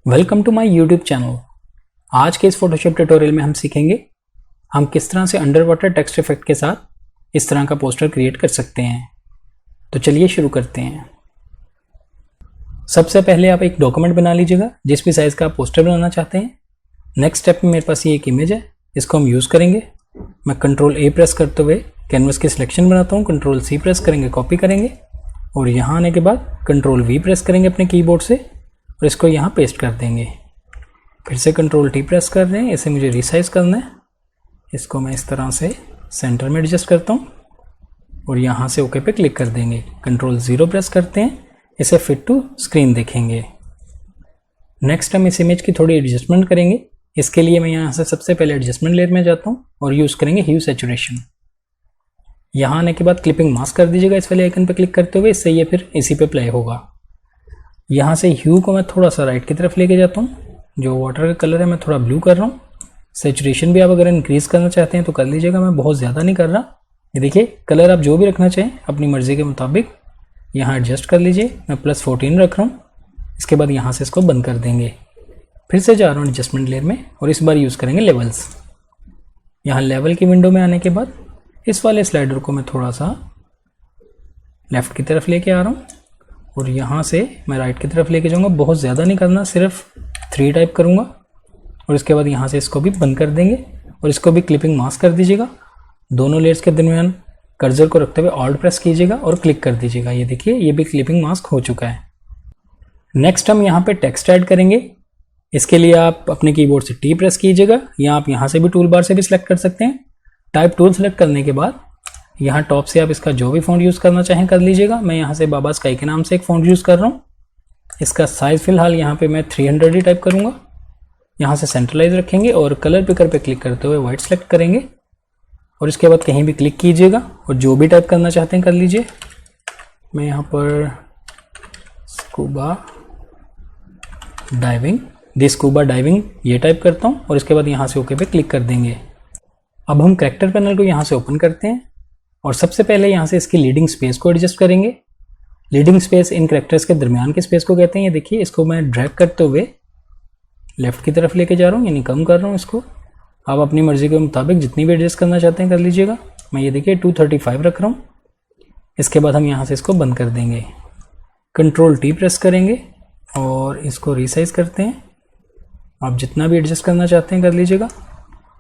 Welcome to my YouTube channel. आज के इस फोटोशॉप ट्यूटोरियल में हम सीखेंगे हम किस तरह से अंडर वाटर टेक्स्ट इफेक्ट के साथ इस तरह का पोस्टर क्रिएट कर सकते हैं। तो चलिए शुरू करते हैं। सबसे पहले आप एक डॉक्यूमेंट बना लीजिएगा जिस भी साइज़ का आप पोस्टर बनाना चाहते हैं। नेक्स्ट स्टेप में मेरे पास ये एक इमेज है, इसको हम यूज़ करेंगे। मैं कंट्रोल ए प्रेस करते हुए कैनवस की सिलेक्शन बनाता हूँ, कंट्रोल सी प्रेस करेंगे, कॉपी करेंगे और यहाँ आने के बाद कंट्रोल वी प्रेस करेंगे अपने कीबोर्ड से और इसको यहाँ पेस्ट कर देंगे। फिर से कंट्रोल टी प्रेस कर रहे हैं, इसे मुझे रिसाइज करना है। इसको मैं इस तरह से सेंटर में एडजस्ट करता हूँ और यहाँ से ओके पे क्लिक कर देंगे। कंट्रोल 0 प्रेस करते हैं, इसे फिट टू स्क्रीन देखेंगे। नेक्स्ट हम इस इमेज की थोड़ी एडजस्टमेंट करेंगे। इसके लिए मैं यहाँ से सबसे पहले एडजस्टमेंट लेयर में जाता हूँ और यूज़ करेंगे ह्यू सैचुरेशन। यहाँ आने के बाद क्लिपिंग मास्क कर दीजिएगा इस वाले आइकन पर क्लिक करते हुए, इससे ये फिर इसी पे प्ले होगा। यहाँ से ह्यू को मैं थोड़ा सा राइट की तरफ लेके जाता हूँ। जो वाटर का कलर है मैं थोड़ा ब्लू कर रहा हूँ। सैचुरेशन भी आप अगर इंक्रीज करना चाहते हैं तो कर लीजिएगा, मैं बहुत ज़्यादा नहीं कर रहा। ये देखिए कलर आप जो भी रखना चाहें अपनी मर्ज़ी के मुताबिक यहाँ एडजस्ट कर लीजिए। मैं +14 रख रहा हूँ। इसके बाद यहाँ से इसको बंद कर देंगे। फिर से जा रहा हूँ एडजस्टमेंट लेयर में और इस बार यूज़ करेंगे लेवल्स। यहाँ लेवल की विंडो में आने के बाद इस वाले स्लाइडर को मैं थोड़ा सा लेफ़्ट की तरफ लेके आ रहा हूँ और यहाँ से मैं राइट की तरफ लेके जाऊँगा। बहुत ज़्यादा नहीं करना, सिर्फ 3 टाइप करूँगा और इसके बाद यहाँ से इसको भी बंद कर देंगे और इसको भी क्लिपिंग मास्क कर दीजिएगा। दोनों लेयर्स के दरमियान कर्सर को रखते हुए ऑल्ट प्रेस कीजिएगा और क्लिक कर दीजिएगा। ये देखिए ये भी क्लिपिंग मास्क हो चुका है। नेक्स्ट हम यहाँ पे टेक्स्ट ऐड करेंगे। इसके लिए आप अपने कीबोर्ड से टी प्रेस कीजिएगा या आप यहाँ से भी टूल बार से भी सिलेक्ट कर सकते हैं। टाइप टूल सेलेक्ट करने के बाद यहाँ टॉप से आप इसका जो भी फ़ॉन्ट यूज़ करना चाहें कर लीजिएगा। मैं यहाँ से बाबा स्काई के नाम से एक फ़ॉन्ट यूज़ कर रहा हूँ। इसका साइज़ फ़िलहाल यहाँ पे मैं 300 ही टाइप करूँगा। यहाँ से सेंट्रलाइज रखेंगे और कलर पिकर पे क्लिक करते हुए वाइट सेलेक्ट करेंगे और इसके बाद कहीं भी क्लिक कीजिएगा और जो भी टाइप करना चाहते हैं कर लीजिए। मैं यहाँ पर स्कूबा डाइविंग ये टाइप करता हूँ और इसके बाद यहाँ से ओके पे क्लिक कर देंगे। अब हम कैरेक्टर पैनल को यहाँ से ओपन करते हैं और सबसे पहले यहाँ से इसकी लीडिंग स्पेस को एडजस्ट करेंगे। लीडिंग स्पेस इन कैरेक्टर्स के दरमियान के स्पेस को कहते हैं। ये देखिए इसको मैं ड्रैग करते हुए लेफ़्ट की तरफ लेके जा रहा हूँ, यानी कम कर रहा हूँ इसको। आप अपनी मर्ज़ी के मुताबिक जितनी भी एडजस्ट करना चाहते हैं कर लीजिएगा। मैं ये देखिए 235 रख रहा हूँ। इसके बाद हम यहाँ से इसको बंद कर देंगे। कंट्रोल टी प्रेस करेंगे और इसको रीसाइज करते हैं। आप जितना भी एडजस्ट करना चाहते हैं कर लीजिएगा।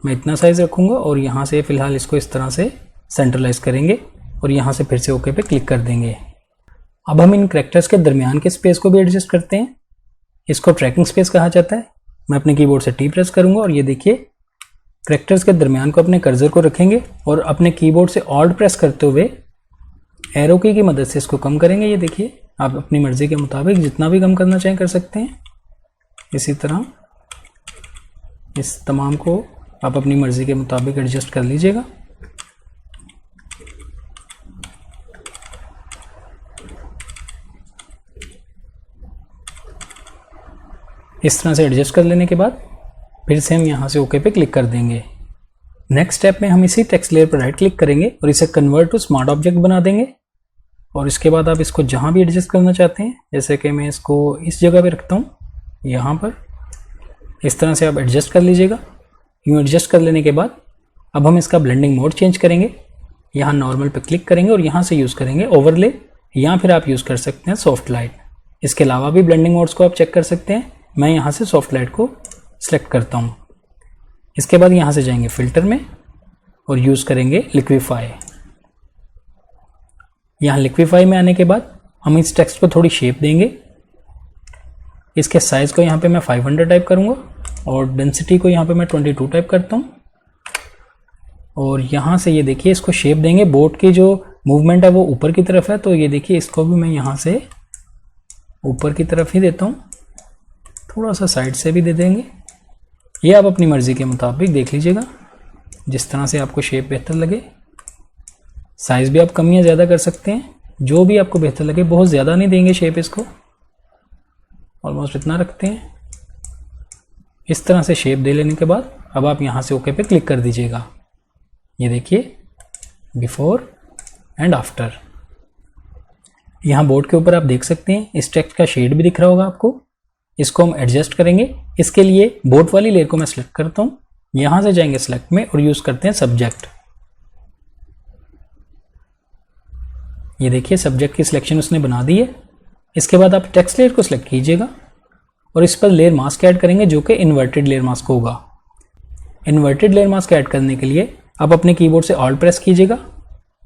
मैं इतना साइज़ रखूँगा और यहाँ से फ़िलहाल इसको इस तरह से सेंट्रलाइज करेंगे और यहाँ से फिर से ओके पे क्लिक कर देंगे। अब हम इन कैरेक्टर्स के दरमियान के स्पेस को भी एडजस्ट करते हैं। इसको ट्रैकिंग स्पेस कहा जाता है। मैं अपने कीबोर्ड से टी प्रेस करूँगा और ये देखिए कैरेक्टर्स के दरमियान को अपने कर्सर को रखेंगे और अपने कीबोर्ड से ऑल्ट प्रेस करते हुए एरो की मदद से इसको कम करेंगे। ये देखिए आप अपनी मर्ज़ी के मुताबिक जितना भी कम करना चाहें कर सकते हैं। इसी तरह इस तमाम को आप अपनी मर्ज़ी के मुताबिक एडजस्ट कर लीजिएगा। इस तरह से एडजस्ट कर लेने के बाद फिर से हम यहाँ से ओके पे क्लिक कर देंगे। नेक्स्ट स्टेप में हम इसी टेक्स्ट लेयर पर राइट क्लिक करेंगे और इसे कन्वर्ट टू स्मार्ट ऑब्जेक्ट बना देंगे और इसके बाद आप इसको जहाँ भी एडजस्ट करना चाहते हैं, जैसे कि मैं इसको इस जगह पे रखता हूँ, यहाँ पर इस तरह से आप एडजस्ट कर लीजिएगा। यूँ एडजस्ट कर लेने के बाद अब हम इसका ब्लेंडिंग मोड चेंज करेंगे। यहाँ नॉर्मल पे क्लिक करेंगे और यहाँ से यूज़ करेंगे ओवरले या फिर आप यूज़ कर सकते हैं सॉफ्ट लाइट। इसके अलावा भी ब्लेंडिंग मोड्स को आप चेक कर सकते हैं। मैं यहाँ से सॉफ्ट लाइट को सिलेक्ट करता हूँ। इसके बाद यहाँ से जाएंगे फिल्टर में और यूज़ करेंगे लिक्विफाई। यहाँ लिक्विफाई में आने के बाद हम इस टेक्स्ट को थोड़ी शेप देंगे। इसके साइज़ को यहाँ पे मैं 500 टाइप करूँगा और डेंसिटी को यहाँ पे मैं 22 टाइप करता हूँ और यहाँ से ये देखिए इसको शेप देंगे। बोट की जो मूवमेंट है वो ऊपर की तरफ है, तो ये देखिए इसको भी मैं यहाँ से ऊपर की तरफ ही देता हूँ, थोड़ा सा साइड से भी दे देंगे। ये आप अपनी मर्ज़ी के मुताबिक देख लीजिएगा जिस तरह से आपको शेप बेहतर लगे। साइज़ भी आप कम या ज़्यादा कर सकते हैं, जो भी आपको बेहतर लगे। बहुत ज़्यादा नहीं देंगे शेप, इसको ऑलमोस्ट इतना रखते हैं। इस तरह से शेप दे लेने के बाद अब आप यहाँ से ओके पे क्लिक कर दीजिएगा। ये देखिए बिफोर एंड आफ्टर। यहाँ बोर्ड के ऊपर आप देख सकते हैं इस टेक्स्ट का शेड भी दिख रहा होगा आपको। इसको हम एडजस्ट करेंगे। इसके लिए बोट वाली लेयर को मैं सिलेक्ट करता हूँ, यहाँ से जाएंगे सिलेक्ट में और यूज़ करते हैं सब्जेक्ट। ये देखिए सब्जेक्ट की सिलेक्शन उसने बना दी है। इसके बाद आप टेक्स्ट लेयर को सिलेक्ट कीजिएगा और इस पर लेयर मास्क ऐड करेंगे जो कि इन्वर्टेड लेयर मास्क होगा। इन्वर्टेड लेयर मास्क ऐड करने के लिए आप अपने कीबोर्ड से ऑल्ट प्रेस कीजिएगा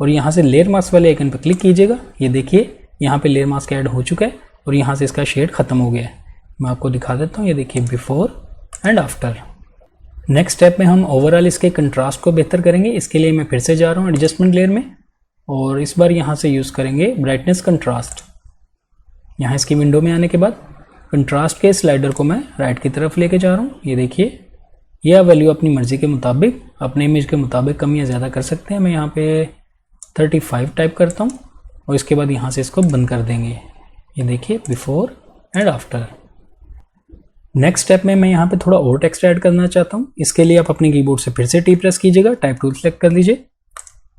और यहाँ से लेयर मास्क वाले आइकन पर क्लिक कीजिएगा। ये देखिए यहाँ पे लेयर मास्क ऐड हो चुका है और यहाँ से इसका शेड खत्म हो गया है। मैं आपको दिखा देता हूँ, ये देखिए before and after. Next step में हम ओवरऑल इसके कंट्रास्ट को बेहतर करेंगे। इसके लिए मैं फिर से जा रहा हूँ एडजस्टमेंट लेयर में और इस बार यहाँ से यूज़ करेंगे ब्राइटनेस कंट्रास्ट। यहाँ इसकी विंडो में आने के बाद कंट्रास्ट के स्लाइडर को मैं राइट की तरफ लेके जा रहा हूँ। ये देखिए यह वैल्यू अपनी मर्ज़ी के मुताबिक अपने इमेज के मुताबिक कम या ज़्यादा कर सकते हैं। मैं यहाँ पे 35 टाइप करता हूँ और इसके बाद यहाँ से इसको बंद कर देंगे। ये देखिए before and after. Next step में मैं यहाँ पे थोड़ा और टेक्स्ट ऐड करना चाहता हूँ। इसके लिए आप अपने कीबोर्ड से फिर से टी प्रेस कीजिएगा, टाइप टूल सेलेक्ट कर लीजिए,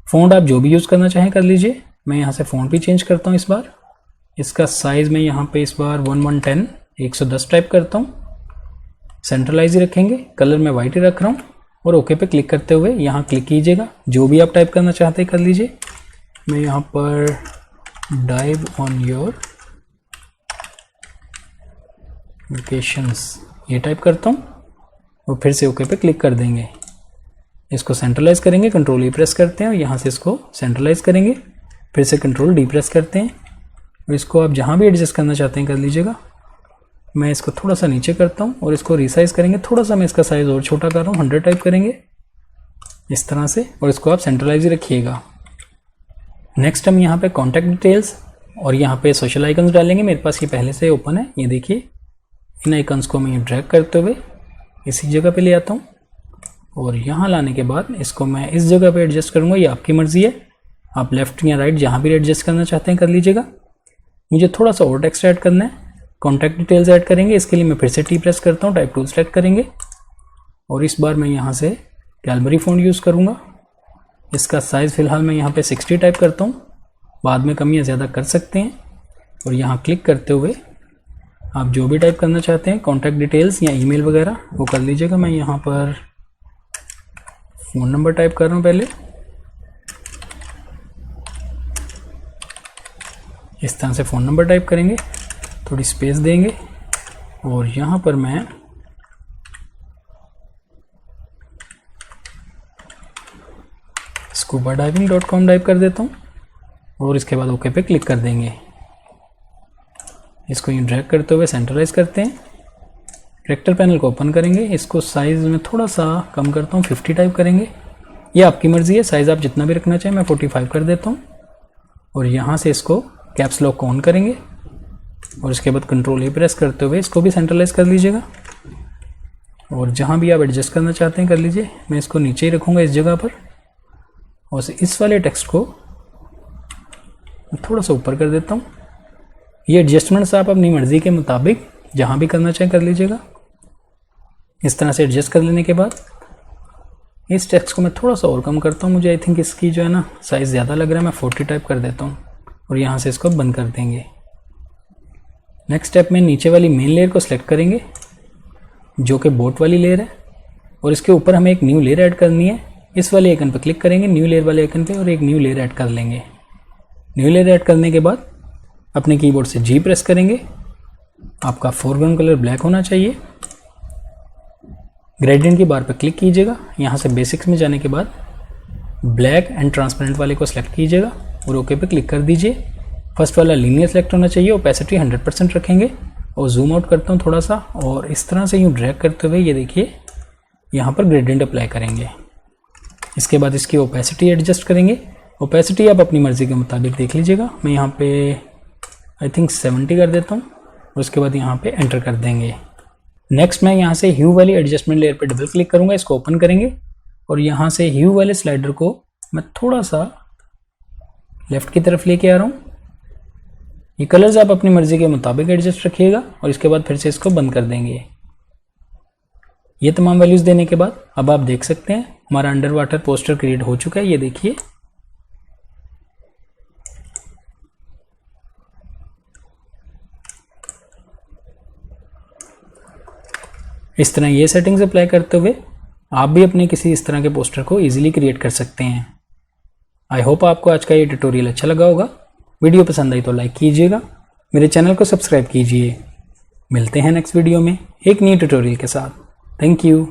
फ़ॉन्ट आप जो भी यूज़ करना चाहें कर लीजिए। मैं यहाँ से फ़ॉन्ट भी चेंज करता हूँ। इस बार इसका साइज़ मैं यहाँ पे इस बार 110 टाइप करता हूँ। सेंट्रलाइज ही रखेंगे, कलर मैं वाइट ही रख रहा हूँ और ओके पे क्लिक करते हुए यहाँ क्लिक कीजिएगा। जो भी आप टाइप करना चाहते हैं कर लीजिए। मैं यहाँ पर डाइव ऑन योर वेकेशंस ये टाइप करता हूँ और फिर से ओके पे क्लिक कर देंगे। इसको सेंट्रलाइज करेंगे, कंट्रोल ई प्रेस करते हैं और यहाँ से इसको सेंट्रलाइज करेंगे, फिर से कंट्रोल डी प्रेस करते हैं और इसको आप जहाँ भी एडजस्ट करना चाहते हैं कर लीजिएगा। मैं इसको थोड़ा सा नीचे करता हूँ और इसको रिसाइज करेंगे। थोड़ा सा मैं इसका साइज़ और छोटा कर रहा हूँ, 100 टाइप करेंगे इस तरह से और इसको आप सेंट्रलाइज ही रखिएगा। नेक्स्ट हम यहाँ पे कॉन्टैक्ट डिटेल्स और यहाँ पे सोशल आइकन्स डालेंगे। मेरे पास ये पहले से ओपन है। ये देखिए इन आइकन्स को मैं ड्रैग करते हुए इसी जगह पे ले आता हूँ और यहाँ लाने के बाद इसको मैं इस जगह पे एडजस्ट करूँगा। ये आपकी मर्ज़ी है, आप लेफ़्ट या राइट जहाँ भी एडजस्ट करना चाहते हैं कर लीजिएगा। मुझे थोड़ा सा और टेक्स्ट ऐड करना है, कॉन्टैक्ट डिटेल्स ऐड करेंगे। इसके लिए मैं फिर से टी प्रेस करता हूँ, टाइप टूल सेलेक्ट करेंगे और इस बार मैं यहाँ से कैलबरी फ़ॉन्ट यूज़ करूँगा। इसका साइज़ फ़िलहाल मैं यहाँ पे 60 टाइप करता हूँ, बाद में कम या ज़्यादा कर सकते हैं। और यहाँ क्लिक करते हुए आप जो भी टाइप करना चाहते हैं कॉन्टैक्ट डिटेल्स या ईमेल वगैरह वो कर लीजिएगा। मैं यहाँ पर फ़ोन नंबर टाइप कर रहा हूँ पहले, इस तरह से फ़ोन नंबर टाइप करेंगे, थोड़ी स्पेस देंगे और यहाँ पर मैं scubadiving.com टाइप कर देता हूँ और इसके बाद ओके पे क्लिक कर देंगे। इसको यूँ ड्रैग करते हुए सेंट्रलाइज करते हैं। कैरेक्टर पैनल को ओपन करेंगे, इसको साइज़ में थोड़ा सा कम करता हूँ, 50 टाइप करेंगे। ये आपकी मर्ज़ी है, साइज़ आप जितना भी रखना चाहें। मैं 45 कर देता हूँ और यहाँ से इसको कैप्स लॉक को ऑन करेंगे और इसके बाद कंट्रोल ए प्रेस करते हुए इसको भी सेंट्रलाइज कर लीजिएगा और जहाँ भी आप एडजस्ट करना चाहते हैं कर लीजिए। मैं इसको नीचे ही रखूँगा इस जगह पर और इस वाले टेक्स्ट को थोड़ा सा ऊपर कर देता हूँ। ये एडजस्टमेंट्स आप अपनी मर्ज़ी के मुताबिक जहाँ भी करना चाहें कर लीजिएगा। इस तरह से एडजस्ट कर लेने के बाद इस टेक्स्ट को मैं थोड़ा सा और कम करता हूँ। मुझे आई थिंक इसकी जो है ना साइज़ ज़्यादा लग रहा है, मैं 40 टाइप कर देता हूँ और यहाँ से इसको बंद कर देंगे। नेक्स्ट स्टेप में नीचे वाली मेन लेयर को सिलेक्ट करेंगे जो कि बोट वाली लेयर है और इसके ऊपर हमें एक न्यू लेयर ऐड करनी है। इस वाले आइकन पर क्लिक करेंगे, न्यू लेयर वाले आइकन पे और एक न्यू लेयर ऐड कर लेंगे। न्यू लेयर ऐड करने के बाद अपने कीबोर्ड से जी प्रेस करेंगे। आपका फोरग्राउंड कलर ब्लैक होना चाहिए। ग्रेडियंट की बार पर क्लिक कीजिएगा। यहाँ से बेसिक्स में जाने के बाद ब्लैक एंड ट्रांसपेरेंट वाले को सिलेक्ट कीजिएगा और ओके पे क्लिक कर दीजिए। फर्स्ट वाला लीनियर सेलेक्ट होना चाहिए, ओपेसिटी 100% रखेंगे और जूम आउट करता हूँ थोड़ा सा और इस तरह से यूँ ड्रैग करते हुए ये देखिए यहाँ पर ग्रेडियंट अप्लाई करेंगे। इसके बाद इसकी ओपेसिटी एडजस्ट करेंगे। ओपेसिटी आप अपनी मर्ज़ी के मुताबिक देख लीजिएगा। मैं यहाँ पे आई थिंक 70 कर देता हूँ और उसके बाद यहाँ पे एंटर कर देंगे। नेक्स्ट मैं यहाँ से ह्यू वाली एडजस्टमेंट लेयर पे डबल क्लिक करूँगा, इसको ओपन करेंगे और यहाँ से ह्यू वाले स्लाइडर को मैं थोड़ा सा लेफ़्ट की तरफ लेके आ रहा हूँ। ये कलर्स आप अपनी मर्ज़ी के मुताबिक एडजस्ट रखिएगा और इसके बाद फिर से इसको बंद कर देंगे। ये तमाम वैल्यूज़ देने के बाद अब आप देख सकते हैं हमारा अंडर वाटर पोस्टर क्रिएट हो चुका है। ये देखिए इस तरह ये सेटिंग्स अप्लाई करते हुए आप भी अपने किसी इस तरह के पोस्टर को ईजिली क्रिएट कर सकते हैं। आई होप आपको आज का ये ट्यूटोरियल अच्छा लगा होगा। वीडियो पसंद आई तो लाइक कीजिएगा, मेरे चैनल को सब्सक्राइब कीजिए। मिलते हैं नेक्स्ट वीडियो में एक नई ट्यूटोरियल के साथ। Thank you.